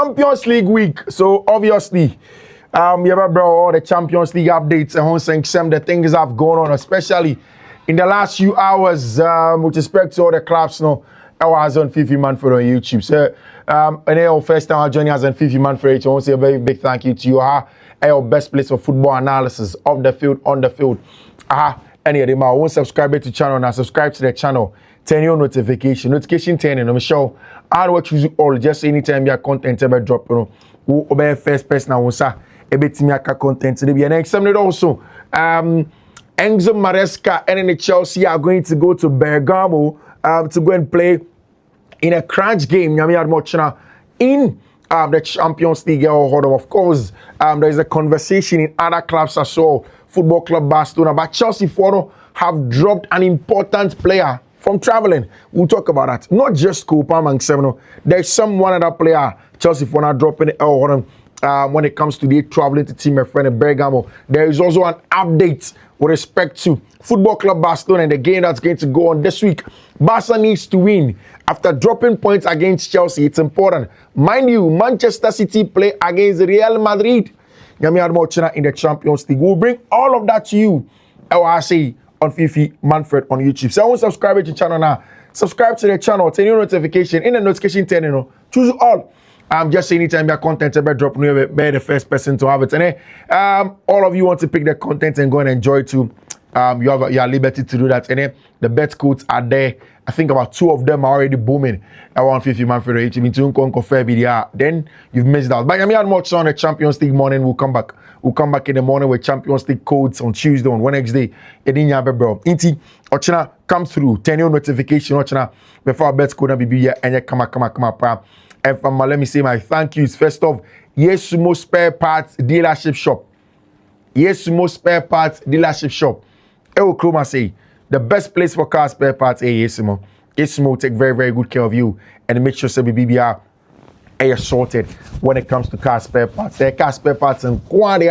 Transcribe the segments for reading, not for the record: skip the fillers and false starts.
Champions League week. So obviously, yeah, bro, all the Champions League updates and some the things that have gone on, especially in the last few hours, with respect to all the clubs, I was on Fiifi-Manfred on YouTube. So, and our first time joining us on Fiifi-Manfred, I want to say a very big thank you to you. Our best place for football analysis of the field, on the field. Any of them, I won't subscribe to the channel now. Subscribe to the channel. Turn your notification turning. I'm sure I'll watch you all just anytime your content ever drop. Who obey first person I want to bit me content to be an example also. Enzo Maresca and the Chelsea are going to go to Bergamo to go and play in a crunch game. In the Champions League. Of course, there is a conversation in other clubs as well. Football Club Barcelona, but Chelsea have dropped an important player from traveling. We'll talk about that. Not just Palmer and Seven. There's one other player Chelsea dropping when it comes to the traveling to team my friend in Bergamo. There is also an update with respect to Football Club Barcelona and the game that's going to go on this week. Barca needs to win after dropping points against Chelsea. It's important. Mind you, Manchester City play against Real Madrid in the Champions League. We'll bring all of that to you, I say, on Fiifi-Manfred on YouTube. So I want to subscribe to the channel now. Subscribe to the channel, turn your notification. In the notification turn, choose all. Just anytime your content ever drop, be the first person to have it. And all of you want to pick the content and go and enjoy too. You have your liberty to do that. And the bet codes are there. I think about 2 of them are already booming around Fiifi-Manfred. Then you've missed out. But I mean, much on the Champions League morning. We'll come back. We'll come back in the morning with Champions League codes on Tuesday, on Wednesday. Inti Ochina come through. Turn your notification Ochina before bet code be here and come up. And from let me say my thank yous. First off, Yesumo Spare Parts Dealership Shop. Yesumo Spare Parts Dealership Shop. Ewo Kroma say the best place for car spare parts is Yesumo. Yesumo will take very, very good care of you and make sure that BBR are sorted when it comes to car spare parts. Their car spare parts and quality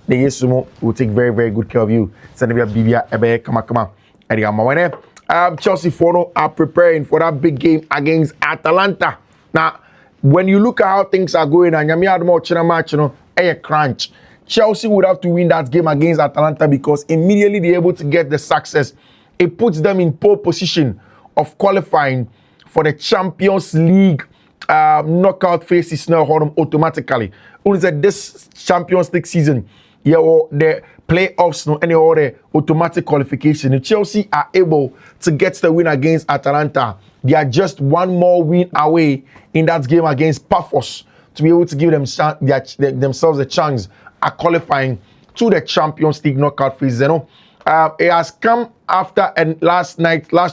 the Yesumo will take very, very good care of you. Send me a BBR come. And Chelsea are preparing for that big game against Atalanta. Now, when you look at how things are going and you had more match, a crunch. Chelsea would have to win that game against Atalanta because immediately they're able to get the success. It puts them in pole position of qualifying for the Champions League knockout phases now automatically. Only that this Champions League season, the playoffs and the automatic qualification. If Chelsea are able to get the win against Atalanta, they are just one more win away in that game against Paphos to be able to give themselves a chance at qualifying to the Champions League knockout phase. It has come after last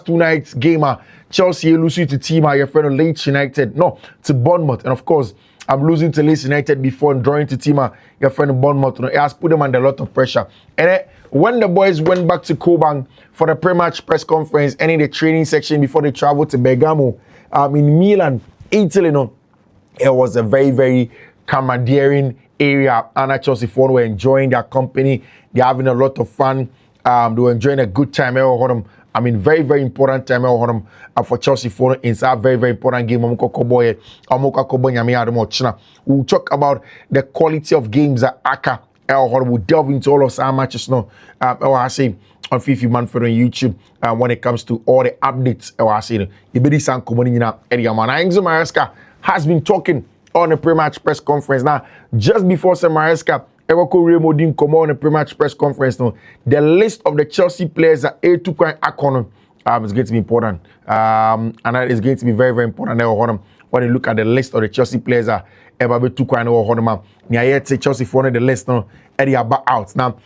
2 nights game. Chelsea losing to team your friend Leeds United, to Bournemouth, and of course I'm losing to Leeds United before and drawing to team your friend Bournemouth. It has put them under a lot of pressure. And when the boys went back to Coburn for the pre-match press conference and in the training section before they traveled to Bergamo in Milan, Italy, it was a very, very commandeering area. And Chelsea fans were enjoying their company. They're having a lot of fun. They were enjoying a good time. Very, very important time for Chelsea fans. It's a very, very important game. We'll talk about the quality of games that Aka will delve into all of our matches now. I say on Fiifi-Manfred on YouTube when it comes to all the updates. I say Enzo Maresca has been talking on the pre-match press conference. Now, just before Maresca come on the pre-match press conference now, the list of the Chelsea players that is going to be important. And that is going to be very, very important. When you look at the list of the Chelsea players that ever took Chelsea for the list now, Eddie out. Now,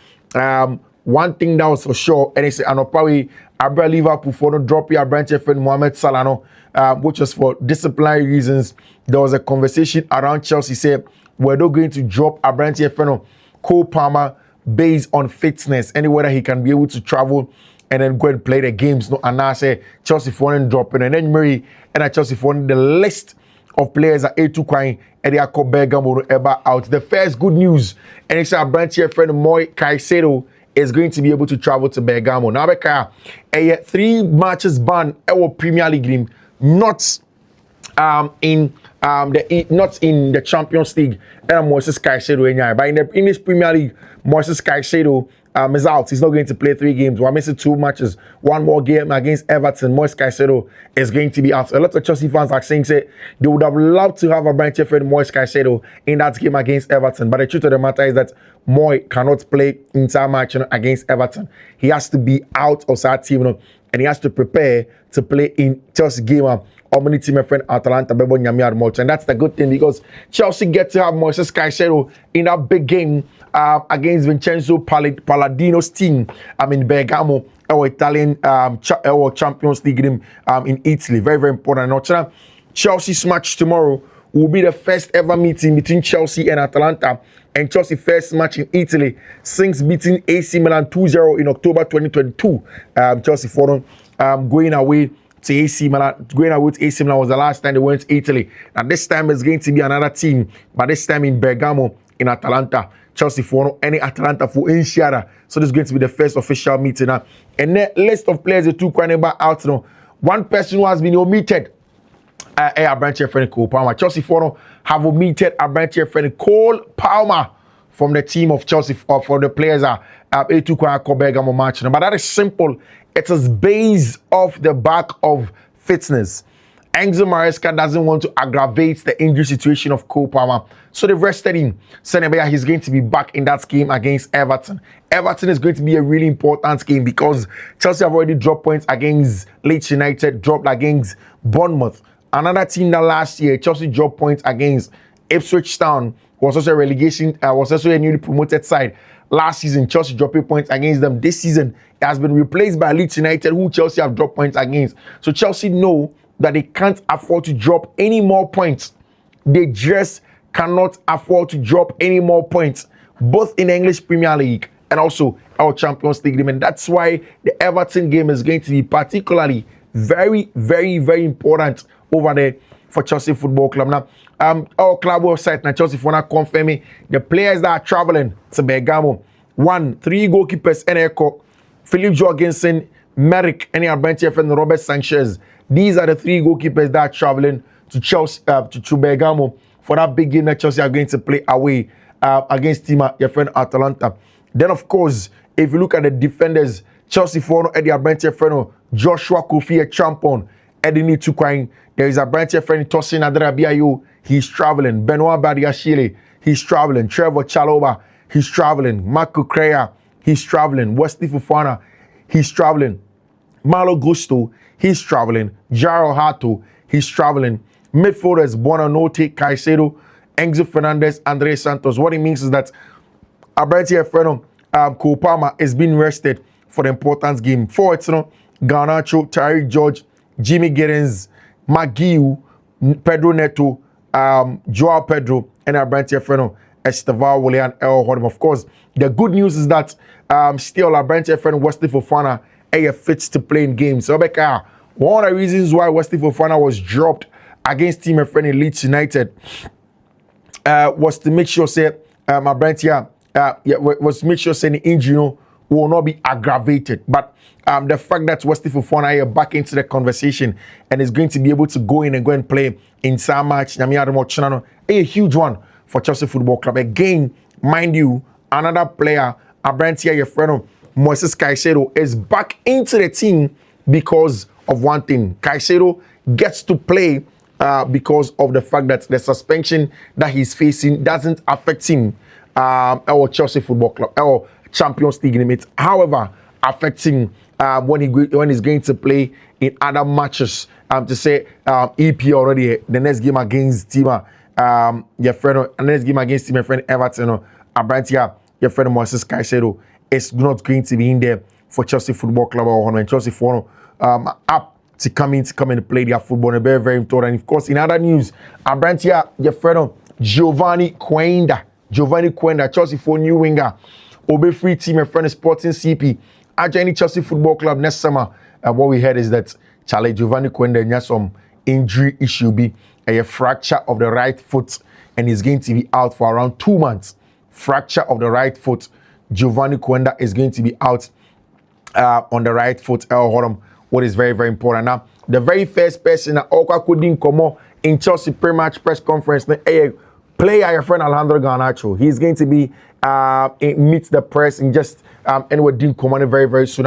one thing that was for sure, and it's probably Liverpool for no drop your branch friend Mohamed Salah, which was for disciplinary reasons. There was a conversation around Chelsea said we're not going to drop a branch friend Palmer based on fitness, anywhere that he can be able to travel and then go and play the games. And I say Chelsea for dropping and then Murray and Chelsea for the list of players that A2 crying and they are called Bergamo ever out. The first good news, and it's our branch here friend Moy Caicedo is going to be able to travel to Bergamo. Now, a 3 matches ban our Premier League game, not in not in the Champions League, and Moises Caicedo, but in the English Premier League, Moises Caicedo is out. He's not going to play 3 games. We're missing 2 matches. 1 more game against Everton. Moises Caicedo is going to be out. A lot of Chelsea fans are saying they would have loved to have a branch friend Moises Caicedo in that game against Everton. But the truth of the matter is that Moy cannot play entire match against Everton. He has to be out of that team, and he has to prepare to play in Chelsea game. Omni team friend Atalanta Bebo Nyamiar Mulch. And that's the good thing because Chelsea get to have Moises Caicedo in that big game against Vincenzo Palladino's team in Bergamo, our Italian our Champions League game in Italy. Very, very important. Now, Chelsea's match tomorrow will be the first ever meeting between Chelsea and Atalanta, and Chelsea first match in Italy since beating AC Milan 2-0 in October 2022. Chelsea for going away to AC Milan. Going away to AC Milan was the last time they went to Italy. And this time it's going to be another team, but this time in Bergamo in Atalanta. Chelsea for any Atalanta for Insiara. So this is going to be the first official meeting now. And the list of players they took out now. One person who has been omitted. A branch friend Cole Palmer. Chelsea for have omitted a branch friend Cole Palmer from the team of Chelsea for the players Bergamo match. But that is simple. It is based off the back of fitness. Enzo Maresca doesn't want to aggravate the injury situation of Cole Palmer. So they've rested him. Senebea, he's going to be back in that game against Everton. Everton is going to be a really important game because Chelsea have already dropped points against Leeds United, dropped against Bournemouth. Another team that last year, Chelsea dropped points against Ipswich Town, was also a relegation, was also a newly promoted side. Last season, Chelsea dropping points against them. This season, it has been replaced by Leeds United, who Chelsea have dropped points against. So Chelsea know that they can't afford to drop any more points. They just cannot afford to drop any more points, both in the English Premier League and also our Champions League game. And that's why the Everton game is going to be particularly very, very, very important over there for Chelsea Football Club. Now, our club website now Chelsea for now confirming the players that are traveling to Bergamo. 3 goalkeepers, Eneko, Philip Jorgensen, Merrick, and and Robert Sanchez. These are the 3 goalkeepers that are traveling to Chelsea to Bergamo for that big game that Chelsea are going to play away against your friend Atalanta. Then, of course, if you look at the defenders, Chelsea for Eddie Abrantia friend Joshua Kofi Champon, Eddie Nitukwine. There is a branch friend Tosin Adrabiayo. He's traveling. Benoit Badiashile. He's traveling. Trevor Chaloba. He's traveling. Marco Creya. He's traveling. Wesley Fofana. He's traveling. Malo Gusto. He's traveling. Jaro Hato. He's traveling. Midfielders Buonanotte, Caicedo, Enzo Fernandez, Andre Santos. What it means is that Abrantia friend Cole Palmer is being rested for the important game. Forwards, Garnacho, Tariq George, Jimmy Giddens, McGill, Pedro Neto, Joao Pedro, and Abrantia friend Esteval, Willian, El Hodem. Of course, the good news is that still Abrantia friend Wesley Fofana fits to play in games. So, one of the reasons why Wesley Fofana was dropped against team friend in Leeds United was to make sure say was to make sure say the injury will not be aggravated. But the fact that Wesley Fofana are back into the conversation and is going to be able to go in and go and play in some match, a huge one for Chelsea Football Club. Again, mind you, another player, Abrantia, your friend Moises Caicedo, is back into the team because of one thing. Caicedo gets to play because of the fact that the suspension that he's facing doesn't affect him, our Chelsea Football Club, our Champions League limit. However, affecting when he's going to play in other matches. To say EP already, the next game against team, your friend, the next game against team, your friend Everton, Abrantia, your friend Moises Caicedo is not going to be in there for Chelsea Football Club or Chelsea for up to come and play their football. Very, very important. And of course, in other news, Abrantia, your friend Giovanni Quenda, Chelsea for new winger, Obe free team, your friend Sporting CP. Joining Chelsea Football Club next summer. What we heard is that Charlie Giovanni Quenda has some injury issue, be a fracture of the right foot, and he's going to be out for around 2 months. Fracture of the right foot. Giovanni Quenda is going to be out on the right foot. What is very, very important. Now, the very first person that Oka couldn't come in Chelsea pre-match press conference. Player your friend Alejandro Garnacho. He's going to be meet the press and just anyway doing command very very soon.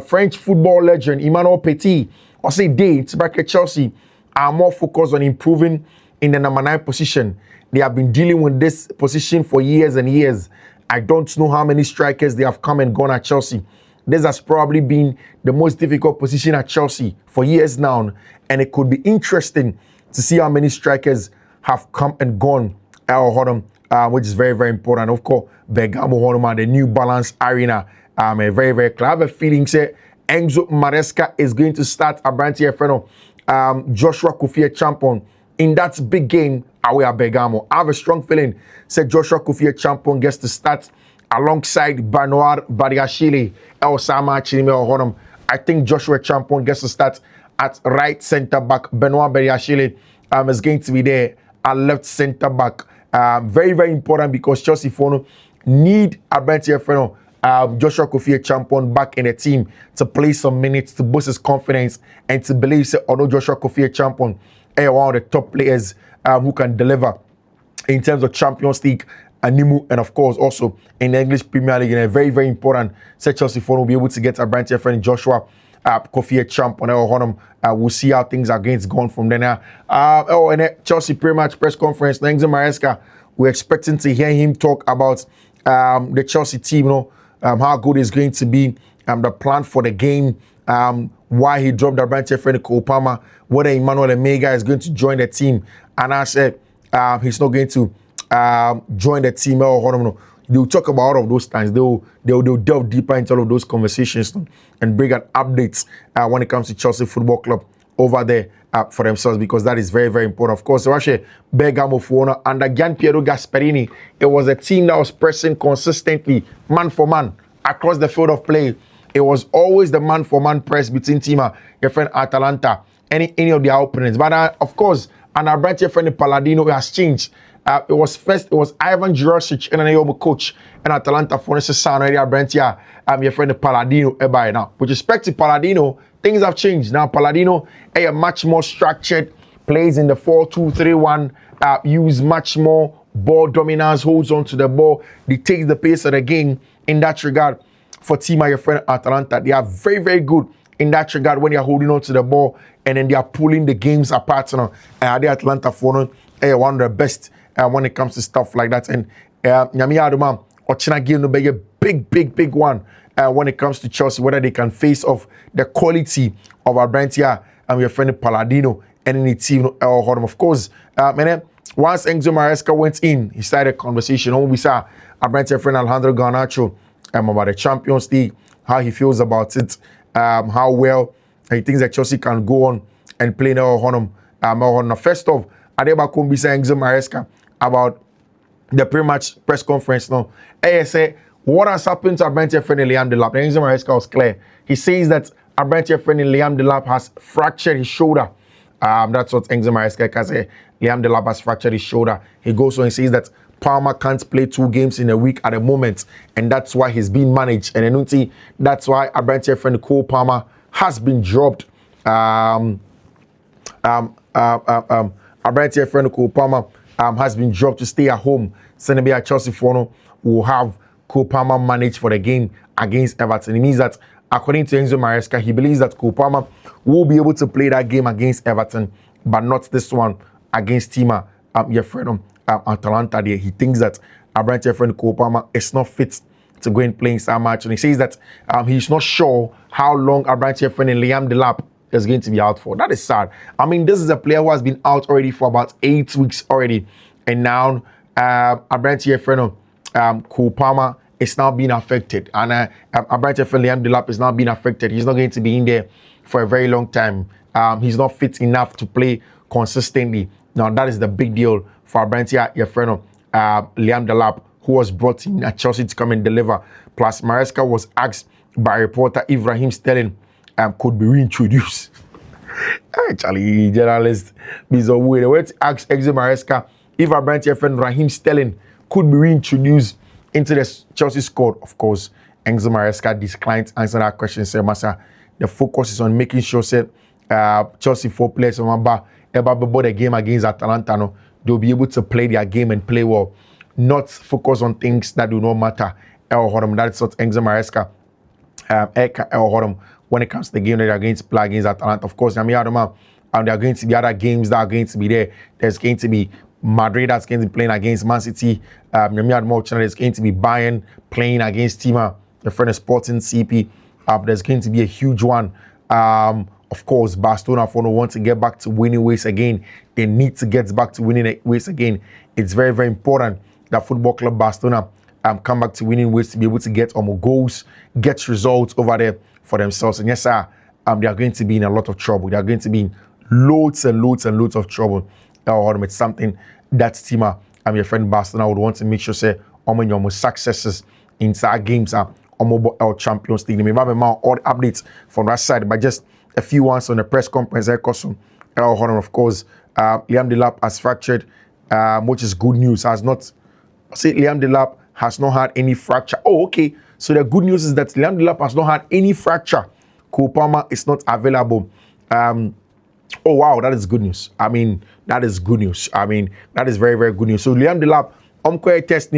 French football legend Emmanuel Petit also dates back at Chelsea are more focused on improving in the number 9 position. They have been dealing with this position for years and years. I don't know how many strikers they have come and gone at Chelsea. This has probably been the most difficult position at Chelsea for years now, and it could be interesting to see how many strikers have come and gone which is very, very important. Of course, Bergamo Honoma, the New Balance Arena, very, very clear. I have a feeling, say, Enzo Maresca is going to start Abranti Efreno, Joshua Kofi Champon in that big game away at Bergamo. I have a strong feeling, say, Joshua Kofi Champon gets to start alongside Benoit Badiashile, Osama Chinime Honum. I think Joshua Champon gets to start at right centre back. Benoit Badiashile is going to be there at left centre back. Very, very important because Chelsea need Abranti Efreno, Joshua Kofi Champon back in the team to play some minutes to boost his confidence and to believe that although Joshua Kofi Champon is one of the top players who can deliver in terms of Champions League and of course also in the English Premier League, and a very, very important Chelsea will be able to get Abranti Efreno, Joshua Kofi Champon. We'll see how things are going to go on from there now. And the Chelsea pre-match press conference, Enzo Maresca, we're expecting to hear him talk about the Chelsea team, how good it's going to be, the plan for the game, why he dropped Abranti Efreno, Cole Palmer, whether Emmanuel Emega is going to join the team. And I said he's not going to join the team. They'll talk about all of those times. They'll delve deeper into all of those conversations and bring an updates when it comes to Chelsea Football Club over there for themselves, because that is very, very important. Of course, Russia, Bergamo Fuona under Gian Piero Gasperini, it was a team that was pressing consistently, man for man, across the field of play. It was always the man for man press between your friend Atalanta, any of their opponents. But of course, and our brand your friend Palladino has changed. It was Ivan Jurasic and an coach and Atalanta for necessary already Abrantia your friend Palladino by now. With respect to Palladino, things have changed. Now Palladino a much more structured, plays in the 4-2-3-1, use much more ball dominance, holds on to the ball, dictates the pace of the game in that regard. For team your friend Atalanta, they are very, very good in that regard when they are holding on to the ball and then they are pulling the games apart. The Atalanta for one of the best when it comes to stuff like that. And Nyami Aduma Ochina game no be a big one when it comes to Chelsea, whether they can face off the quality of Abrantia and your friend Palladino and any team. Of course, once Enzo Maresca went in, he started a conversation. We saw Abrantia friend Alejandro Garnacho about the Champions League, how he feels about it, how well he thinks that Chelsea can go on and play now. First off, Adeba Kumbisa Enzo Maresca about the pre-match press conference now. Say what has happened to Abranti Efreno and Liam Delap. Enzo Maresca was clear. He says that Abranti Efreno and Liam Delap has fractured his shoulder. That's what Enzo Maresca can say. Liam Delap has fractured his shoulder. He goes on and says that Palmer can't play 2 games in a week at the moment, and that's why he's being managed. And that's why Abranti Efreno Cole Palmer has been dropped. Abranti Efreno Cole Palmer has been dropped to stay at home. Senebia Chelsea Fono will have Cole Palmer managed for the game against Everton. It means that, according to Enzo Maresca, he believes that Cole Palmer will be able to play that game against Everton, but not this one against Tima Efreno Atalanta. There, he thinks that Abranti Efreno Cole Palmer is not fit to go and play in some match, and he says that he's not sure how long Abranti Efreno and Liam Delap is going to be out for. That is sad. I mean, this is a player who has been out already for about 8 weeks already, and now Abranti Efreno Cole Palmer is now being affected, and Abranti Efreno Liam Delap is now being affected. He's not going to be in there for a very long time. He's not fit enough to play consistently. Now that is the big deal for Abranti Efreno Liam Delap, who was brought in at Chelsea to come and deliver. Plus, Maresca was asked by reporter if Raheem Sterling could be reintroduced. Actually, journalist Bizo they went to ask Enzo Maresca if Abranti Efreno Raheem Sterling could be reintroduced into the Chelsea squad. Of course, Enzo Maresca declined to answer that question. Said, Massa, the focus is on making sure that Chelsea 4 players remember about the game against Atalanta, no, they'll be able to play their game and play well, not focus on things that do not matter. That's what Enzo Maresca when it comes to the game that they're going to play against Atalanta. Of course, there are going to be other games that are going to be there. There's going to be Madrid that's going to be playing against Man City. There's going to be Bayern playing against Tima, the friend Sporting CP. There's going to be a huge one. Of course, Barcelona for no want to get back to winning ways again. They need to get back to winning ways again. It's very, very important that Football Club Barcelona come back to winning ways to be able to get more goals, get results over there for themselves. And yes, sir, they are going to be in a lot of trouble. They are going to be in loads and loads and loads of trouble. It's something that Tima and your friend Barcelona would want to make sure say your successes inside games are on Champions League. They may have all the updates from that side, but just a few ones on the press conference. Of course, Liam Delap has fractured, which is good news. Liam Delap has not had any fracture. Oh, okay. So the good news is that Liam Delap has not had any fracture. Cole Palmer is not available. Oh, wow, that is good news. That is good news. That is very, very good news. So Liam Delap, test,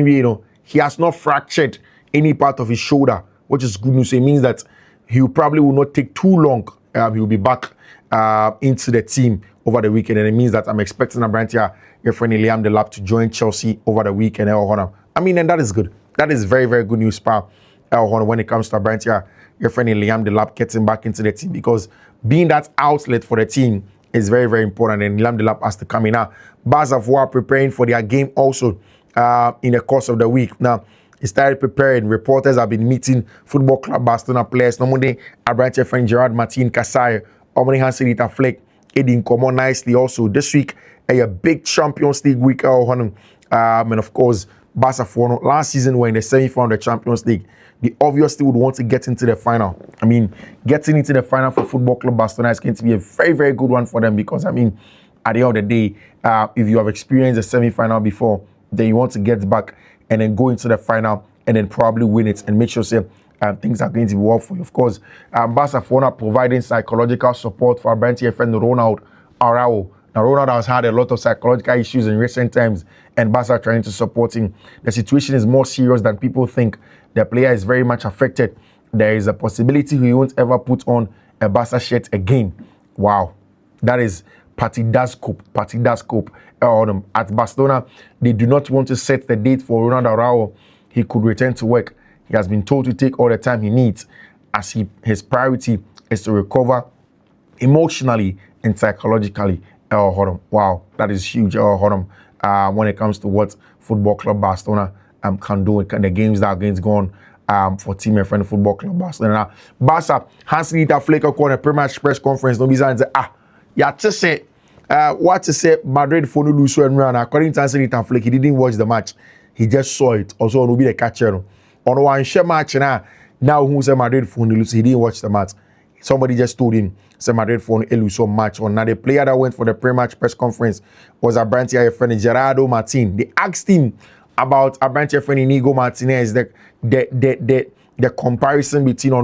he has not fractured any part of his shoulder, which is good news. So it means that he probably will not take too long. He will be back into the team over the weekend. And it means that I'm expecting Abrantia, your friend Liam Delap, to join Chelsea over the weekend. And that is good. That is very, very good news, pal. When it comes to Abrantia, your friend Liam Delap getting back into the team, because being that outlet for the team is very, very important. And Liam Delap has to come in now. Barca are preparing for their game also in the course of the week. Now, he started preparing. Reporters have been meeting Football Club Barcelona players. Normally, Abrantia friend Gerard Martin Kasai, Omni Hanselita Fleck, Edin Common nicely also. This week, a big Champions League week. And of course, Barca for last season were in the semi-final of the Champions League. They obviously would want to get into the final. Getting into the final for Football Club Barcelona is going to be a very, very good one for them, because, at the end of the day, if you have experienced a semi-final before, then you want to get back and then go into the final and then probably win it and make sure things are going to be well for you. Of course, Barca for providing psychological support for Abrantia friend Ronald Araujo. Now, Ronald has had a lot of psychological issues in recent times, and Barca trying to support him. The situation is more serious than people think. The player is very much affected. There is a possibility he won't ever put on a Barca shirt again. Wow. That is Partidarscope. At Barcelona, they do not want to set the date for Ronald Araujo. He could return to work. He has been told to take all the time he needs, as his priority is to recover emotionally and psychologically. Wow, that is huge. When it comes to what Football Club Barcelona can do, and the games that are going to go on for team and friend Football Club Barcelona. Barca, Hans-Dieter Flicker called a pre-match press conference. No, and say, what to say, Madrid for no lose and run. According to Hans-Dieter Flicker, he didn't watch the match. He just saw it. Also, no be the catcher. On one share match now who say Madrid for no lose, he didn't watch the match. Somebody just told him, say Madrid for no lose so match. Now the player that went for the pre-match press conference was Abrantia friend Gerardo Martin. They asked him about Abrantia friend Inigo Martinez, the comparison between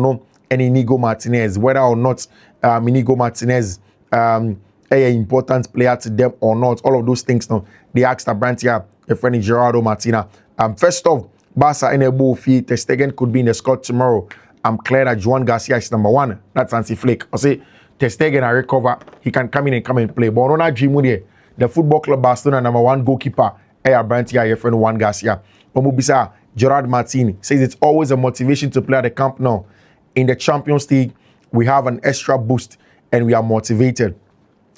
and Inigo Martinez, whether or not Inigo Martinez an important player to them or not. All of those things now. They asked Abrantia, a friend Gerardo Martina. First off, Barca and Ebo Fee, Ter Stegen could be in the squad tomorrow. I'm clear that Juan Garcia is number one. That's Hansi Flick. I say Ter Stegen I recover. He can come in and play. But on that dream with the Football Club Barcelona number one goalkeeper, Abrantia, your friend Juan Garcia. Omubisa, Gerard Martin says it's always a motivation to play at the Camp Nou. In the Champions League, we have an extra boost and we are motivated.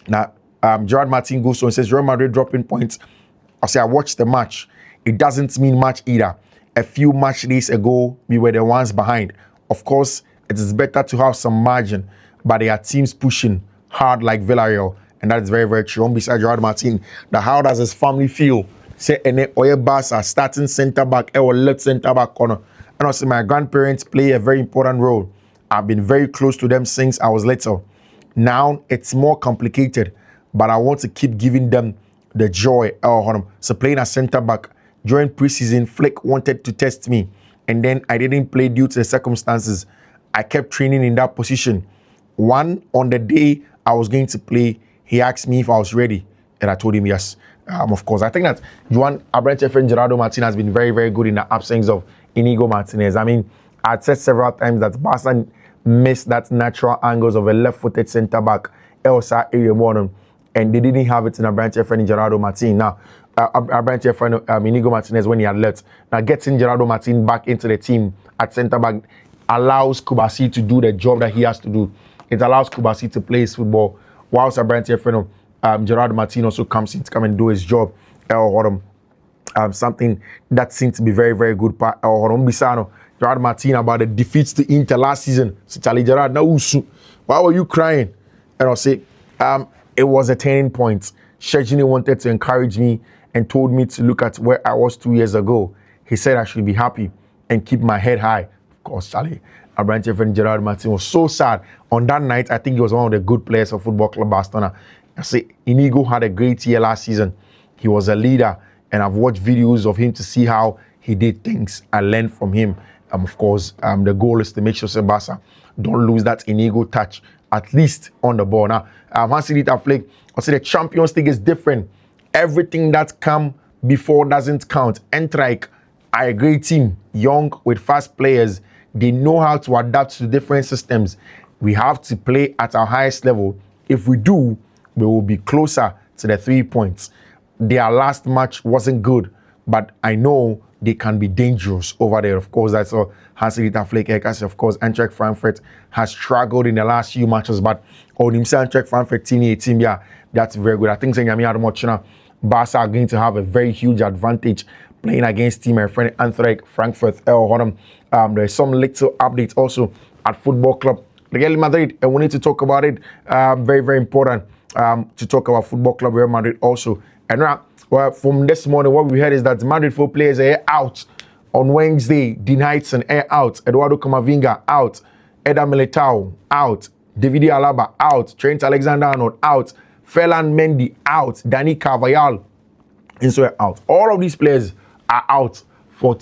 Now, Gerard Martin goes on and says, Real Madrid dropping points. I watched the match. It doesn't mean much either. A few match days ago, we were the ones behind. Of course, it is better to have some margin, but there are teams pushing hard like Villarreal, and that is very, very true. Beside Gerard Martin, how does his family feel? Say, Oye Barca starting centre back or left centre back corner. And also, my grandparents play a very important role. I've been very close to them since I was little. Now it's more complicated, but I want to keep giving them the joy. So playing a centre back during preseason, Flick wanted to test me, and then I didn't play due to the circumstances. I kept training in that position. On the day I was going to play, He asked me if I was ready, and I told him yes. Of course, I think that Juan Abrante friend Gerardo Martinez has been very, very good in the absence of Inigo Martinez. I mean, I'd said several times that Barca missed that natural angles of a left-footed centre-back, Elsa Iriamon, and they didn't have it in Abrante friend Gerardo Martinez. Now, Abrante friend Inigo Martinez, when he had left, now getting Gerardo Martinez back into the team at centre-back allows Kubasi to do the job that he has to do. It allows Kubasi to play his football, whilst Abrante friend Gerardo Martinez also comes in to come and do his job. Something that seemed to be very, very good. Gerardo Martinez about the defeats to Inter last season. So Charlie Gerard, now why were you crying? And I'll say, it was a turning point. Shejini wanted to encourage me and told me to look at where I was 2 years ago. He said I should be happy and keep my head high. Of course, Charlie, Abrante friend Gerard Martinez was so sad. On that night, I think he was one of the good players of Football Club Barcelona. I say Inigo had a great year last season. He was a leader, and I've watched videos of him to see how he did things and learn from him. Of course, the goal is to make sure Barca don't lose that Inigo touch, at least on the ball. Now, Hansi Dieter Flick, I say the Champions League is different. Everything that come before doesn't count. Eintracht are a great team, young with fast players. They know how to adapt to different systems. We have to play at our highest level. If we do, we will be closer to the 3 points. Their last match wasn't good, but I know they can be dangerous over there. Of course, that's all Hansi Dieter Flick. Of course, Eintracht Frankfurt has struggled in the last few matches, but on himself, Eintracht Frankfurt team, yeah, that's very good. I think Barca are going to have a very huge advantage playing against team and friend Eintracht Frankfurt. There's some little updates also at Football Club Real Madrid, and we need to talk about it. Very, very important to talk about Football Club Real Madrid also. And well, from this morning, what we heard is that Madrid 4 players are out on Wednesday. Dean Heitson out, Eduardo Camavinga out, Eder Militao out, Davide Alaba out, Trent Alexander-Arnold out, Ferland Mendy out, Dani Carvajal also out. All of these players are out for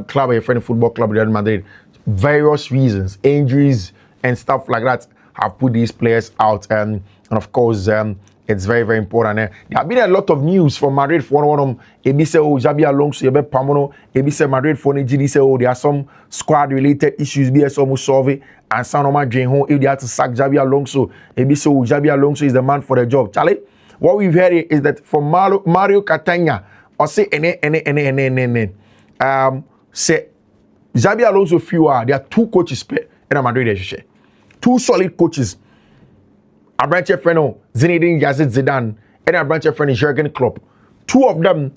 Club a friend Football Club Real Madrid. Various reasons, injuries and stuff like that have put these players out, and of course it's very, very important. There have been a lot of news from Madrid for one of them. Ebi say, oh, Xabi Alonso, Ebe Pamono. Ebi say Madrid for Nigeria say, oh, there are some squad-related issues. Be some solve it. And Sanoma Jenho, if they had to sack Xabi Alonso, Ebi say, oh, Xabi Alonso is the man for the job. Charlie, what we've heard is that from Mario Catania, or say, say Xabi Alonso fewer. There are 2 coaches in Madrid. 2 solid coaches. Abrante friend Zinedine Zidane and Abrante friend Jurgen Klopp. 2 of them,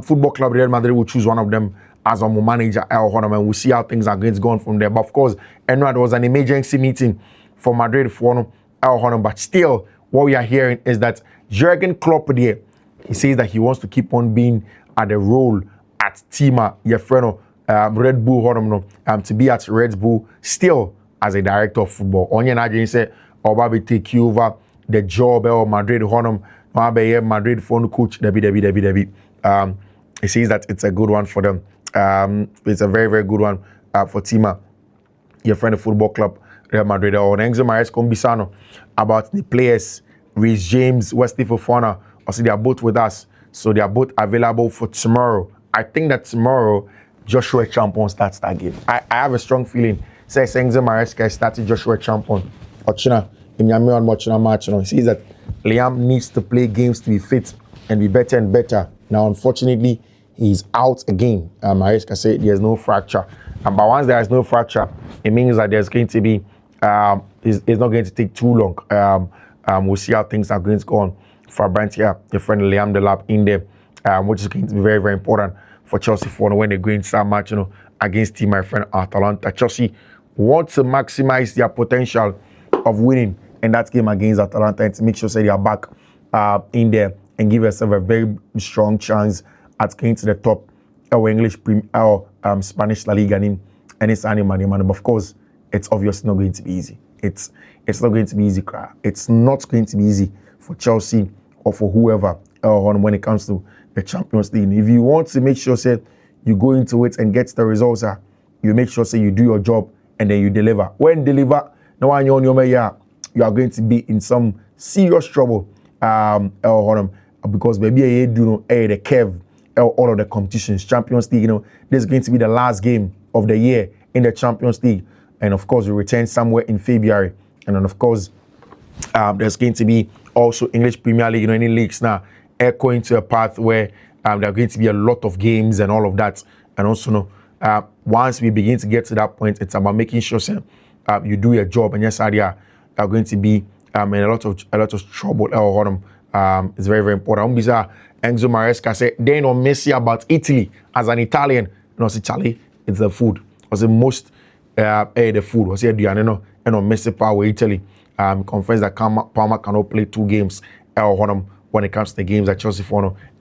Football Club Real Madrid will choose one of them as a manager, and we'll see how things are going to go on from there. But of course, there was an emergency meeting for Madrid for El, but still, what we are hearing is that Jurgen Klopp there, he says that he wants to keep on being at the role at Tima, your friend, Red Bull, to be at Red Bull still as a director of football. Onye Najin said, Obabi take you over the job of Madrid Honum, Madrid phone coach, Debbie. He says that it's a good one for them. It's a very, very good one for Tima, your friend of Football Club Real Madrid. Or Enzo Mares Combisano about the players, Reece James, Wesley Fofana. Also, they are both with us, so they are both available for tomorrow. I think that tomorrow Joshua Champon starts that game. I have a strong feeling. Says Enzo Mares started Joshua Champon. Ochina in Yamian Mochina match. He says that Liam needs to play games to be fit and be better and better. Now, unfortunately, he's out again. Maresca said there's no fracture. But once there is no fracture, it means that there's going to be, it's not going to take too long. We'll see how things are going to go on for Brent here, your friend Liam Delap in there, which is going to be very, very important for Chelsea for when they go into that match, against team, my friend Atalanta. Chelsea want to maximize their potential of winning in that game against Atalanta and to make sure they are back in there and give yourself a very strong chance at getting to the top of English Spanish La Liga and it's money. But of course, it's obviously not going to be easy. It's not going to be easy. It's not going to be easy for Chelsea or for whoever when it comes to the Champions League. If you want to make sure you go into it and get the results, you make sure you do your job and then you deliver. When deliver, you are going to be in some serious trouble because maybe you do the curve all of the competitions. Champions League, this is going to be the last game of the year in the Champions League, and of course we return somewhere in February, and then of course there's going to be also English Premier League, any leagues now echoing to a path where there are going to be a lot of games and all of that, and also once we begin to get to that point, it's about making sure you do your job, and yes, are going to be in a lot of trouble. It's very, very important. Enzo Maresca said they know Messi about Italy as an Italian. See, Charlie, it's the food. Was the most the food was here. And Messi power Italy. Confirms that Palmer cannot play 2 games. When it comes to the games that Chelsea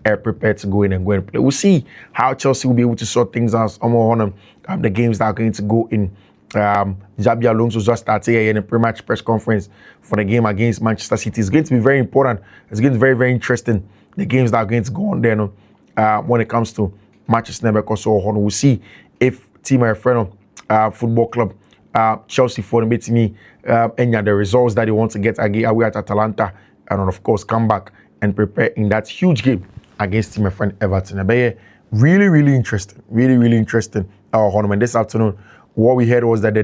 are prepared to go in and play. We'll see how Chelsea will be able to sort things out. The games that are going to go in. Xabi Alonso just started here in a pre-match press conference for the game against Manchester City. It's going to be very important. It's going to be very, very interesting. The games that are going to go on there when it comes to Manchester because we'll see if Team Efreno Football Club, Chelsea for me, any of the results that they want to get away at Atalanta, and then of course come back and prepare in that huge game against Team Efreno Everton. Really, really interesting. Really, really interesting. And this afternoon, what we heard was that there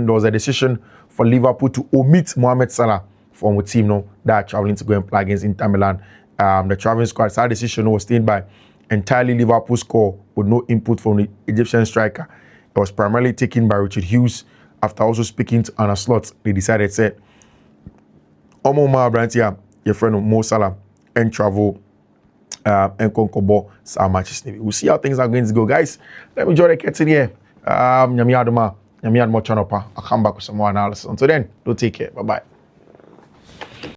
was a decision for Liverpool to omit Mohamed Salah from the team that are traveling to go and play against Inter Milan. The traveling squad, that decision was taken by entirely Liverpool score with no input from the Egyptian striker. It was primarily taken by Richard Hughes. After also speaking to Anna Slot, they decided, said, Omoma Brantia, your friend Mo Salah, and travel and Konkobo Sa Manchester. We'll see how things are going to go, guys. Let me join the curtain here. Nyami Adoma, Nyami Admo Chanopa. I'll come back with some more analysis. Until then, do take care. Bye-bye.